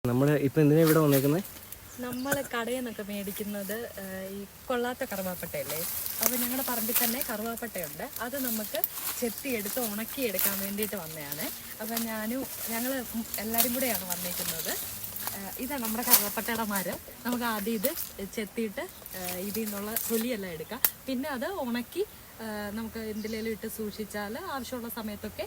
നമ്മൾ ഇപ്പം എന്തിനാ ഇവിടെ വന്നേക്കുന്നത്? നമ്മൾ കടയിൽ നിന്നൊക്കെ മേടിക്കുന്നത് ഈ കൊള്ളാത്ത കറുവാപ്പട്ടയല്ലേ. അപ്പോൾ ഞങ്ങളുടെ പറമ്പിൽ തന്നെ കറുവാപ്പട്ടയുണ്ട്. അത് നമുക്ക് ചെത്തിയെടുത്ത് ഉണക്കിയെടുക്കാൻ വേണ്ടിയിട്ട് വന്നതാണ്. അപ്പോൾ ഞങ്ങൾ എല്ലാവരും കൂടെയാണ് വന്നേക്കുന്നത്. ഇതാണ് നമ്മുടെ കറുവാപ്പട്ടയുടെ മരം. നമുക്ക് ആദ്യം ഇത് ചെത്തിയിട്ട് ഇതിൽ നിന്നുള്ള തൊലിയെല്ലാം എടുക്കാം. പിന്നെ അത് ഉണക്കി നമുക്ക് എന്തിലേലും ഇട്ട് സൂക്ഷിച്ചാൽ ആവശ്യമുള്ള സമയത്തൊക്കെ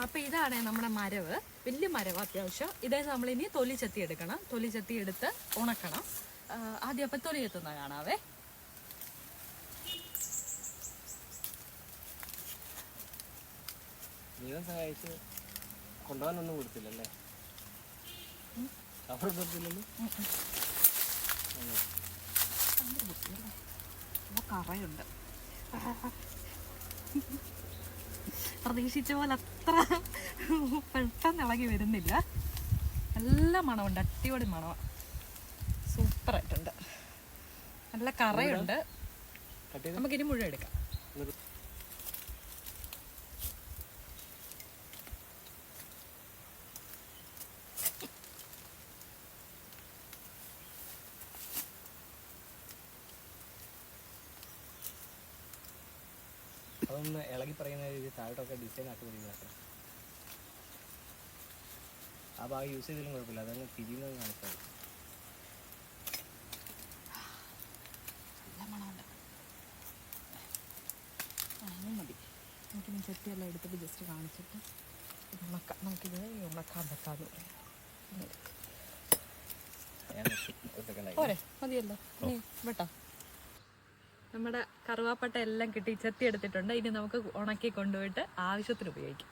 അപ്പോൾ ഇതാണ് നമ്മുടെ മരവ്. വലിയ മരവ് അത്യാവശ്യം. ഇതേ നമ്മളിനി തൊലി ചെത്തി എടുക്കണം. തൊലി ചെത്തി എടുത്ത് ഉണക്കണം. ആദ്യം അപ്പം തൊലി ചെത്തുന്ന കാണാവേ. ദൈവം സഹായിച്ച് കൊണ്ടുപോകാനൊന്നും കൊടുത്തില്ലല്ലേ? കറയുണ്ട്. പ്രതീക്ഷിച്ച പോലെ അത്ര പെട്ടെന്ന് ഇളകി വരുന്നില്ല. നല്ല മണമുണ്ട്, അടിപൊളി മണമാണ്, സൂപ്പറായിട്ടുണ്ട്. നല്ല കറയുണ്ട്. നമുക്കിനി മുഴുവൻ എടുക്കാം. അതൊന്ന് ഇളകി പറയുന്ന രീതി താഴോട്ടൊക്കെ ഡിസൈൻ ആക്കി നോക്കണം. ആ ഭാഗം യൂസ് ചെയ്താലും കുഴപ്പമില്ല, അതങ്ങ് തിരിയുന്നത് കാണിച്ചാൽ മതി. നമുക്കിനി ചെത്തിയെല്ലാം എടുത്തിട്ട് ജസ്റ്റ് കാണിച്ചിട്ട് നമുക്കിത് ഉണക്കാൻ പറ്റാതെ പോരെ, മതിയല്ലോ. വെട്ടാ. നമ്മുടെ കറുവാപ്പട്ട എല്ലാം കിട്ടി ചെത്തി എടുത്തിട്ടുണ്ട്. ഇനി നമുക്ക് ഉണക്കി കൊണ്ടുപോയിട്ട് ആവശ്യത്തിന് ഉപയോഗിക്കാം.